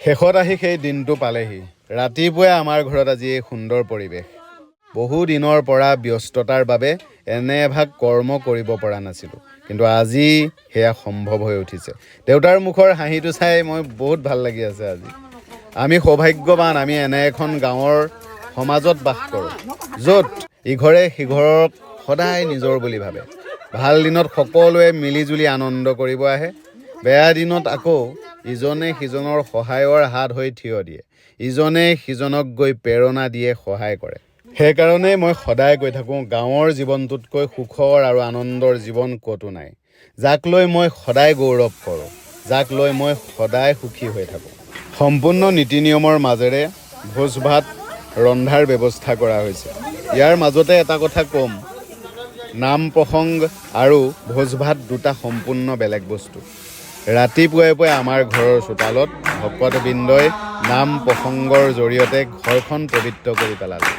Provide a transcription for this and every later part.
শেষত আহি সেই দিনটো পালেহি। ৰাতিপুৱাই আমাৰ ঘৰত আজি এই সুন্দৰ পৰিৱেশ। বহু দিনৰ পৰা ব্যস্ততাৰ বাবে এনে এভাগ কৰ্ম কৰিব পৰা নাছিলোঁ, কিন্তু আজি সেয়া সম্ভৱ হৈ উঠিছে। দেউতাৰ মুখৰ হাঁহিটো চাই মই বহুত ভাল লাগি আছে আজি। আমি সৌভাগ্যৱান, আমি এনে এখন গাঁৱৰ সমাজত বাস কৰোঁ, য'ত ইঘৰে সিঘৰক সদায় নিজৰ বুলি ভাবে। ভাল দিনত সকলোৱে মিলিজুলি আনন্দ কৰিব আহে, বেয়া দিনত আকৌ ইজনে সিজনৰ সহায়ৰ হাত হৈ থিয় দিয়ে, ইজনে সিজনক গৈ প্ৰেৰণা দিয়ে, সহায় কৰে। সেইকাৰণে মই সদায় কৈ থাকোঁ, গাঁৱৰ জীৱনটোতকৈ সুখৰ আৰু আনন্দৰ জীৱন ক'তো নাই। যাক লৈ মই সদায় গৌৰৱ কৰোঁ, যাক লৈ মই সদায় সুখী হৈ থাকোঁ। সম্পূৰ্ণ নীতি নিয়মৰ মাজেৰে ভোজ ভাত ৰন্ধাৰ ব্যৱস্থা কৰা হৈছে। ইয়াৰ মাজতে এটা কথা ক'ম, নাম প্ৰসংগ আৰু ভোজ ভাত দুটা সম্পূৰ্ণ বেলেগ বস্তু। ৰাতিপুৱাই পুৱাই আমাৰ ঘৰৰ চোতালত ভকতবৃন্দই নাম প্ৰসংগৰ জৰিয়তে ঘৰখন পবিত্ৰ কৰি পেলালে।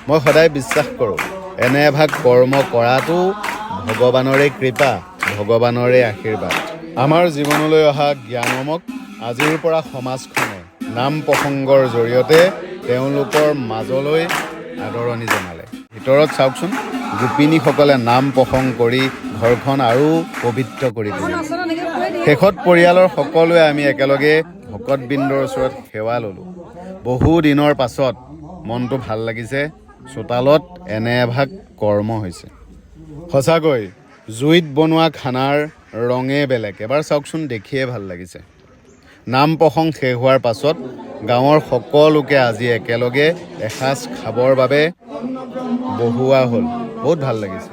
মই সদায় বিশ্বাস কৰোঁ, এনে এভাগ কৰ্ম কৰাটো ভগৱানৰে কৃপা, ভগৱানৰে আশীৰ্বাদ। আমাৰ জীৱনলৈ অহা জ্ঞানমক আজিৰ পৰা সমাজখনে নাম প্ৰসংগৰ জৰিয়তে তেওঁলোকৰ মাজলৈ আদৰণি জনালে। ভিতৰত চাওকচোন, গোপিনীসকলে নাম প্ৰসংগ কৰি ঘৰখন আৰু পবিত্ৰ কৰি তুলিলে। শেষত পৰিয়ালৰ সকলোৱে আমি একেলগে ভকতবৃন্দৰ ওচৰত সেৱা ল'লোঁ। বহু দিনৰ পাছত মনটো ভাল লাগিছে, চোতালত এনে এভাগ কৰ্ম হৈছে। সঁচাকৈ জুইত বনোৱা খানাৰ ৰঙে বেলেগ। এবাৰ চাওকচোন, দেখিয়ে ভাল লাগিছে। নাম প্ৰসংগ শেষ হোৱাৰ পাছত গাঁৱৰ সকলোকে আজি একেলগে এসাঁজ খাবৰ বাবে বহোৱা হ'ল। বহুত ভাল লাগিছে।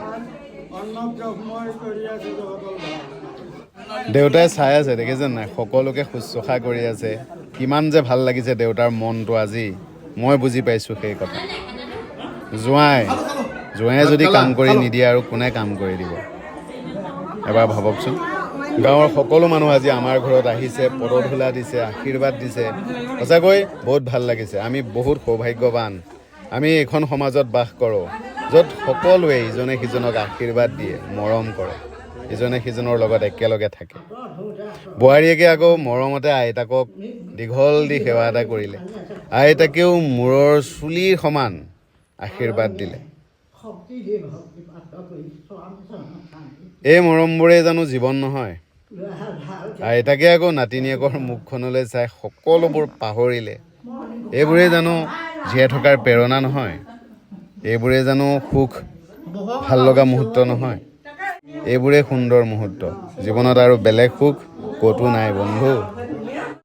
দেউতাই চাই আছে, দেখিছে নাই, সকলোকে শুশ্ৰূষা কৰি আছে। কিমান যে ভাল লাগিছে দেউতাৰ মনটো আজি, মই বুজি পাইছোঁ সেই কথা। জোঁৱাই যদি কাম কৰি নিদিয়ে আৰু কোনে কাম কৰি দিব? এবাৰ ভাবকচোন। গাঁৱৰ সকলো মানুহ আজি আমাৰ ঘৰত আহিছে, পদধূলা দিছে, আশীৰ্বাদ দিছে। সঁচাকৈ বহুত ভাল লাগিছে। আমি বহুত সৌভাগ্যৱান। আমি এইখন সমাজত বাস কৰোঁ, য'ত সকলোৱে ইজনে সিজনক আশীৰ্বাদ দিয়ে, মৰম কৰে, ইজনে সিজনৰ লগত একেলগে থাকে। বোৱাৰীয়েকে আকৌ মৰমতে আইতাকক দীঘল দি সেৱা এটা কৰিলে। আইতাকেও মূৰৰ চুলিৰ সমান আশীৰ্বাদ দিলে। এই মৰমবোৰেই জানো জীৱন নহয়? আইতাকে আকৌ নাতিনীয়েকৰ মুখখনলৈ চাই সকলোবোৰ পাহৰিলে। এইবোৰেই জানো জীয়াই থকাৰ প্ৰেৰণা নহয়? এইবোৰেই জানো সুখ, ভাল লগা মুহূৰ্ত নহয়? এইবোৰেই সুন্দৰ মুহূৰ্ত। জীৱনত আৰু বেলেগ সুখ ক'তো নাই বন্ধু।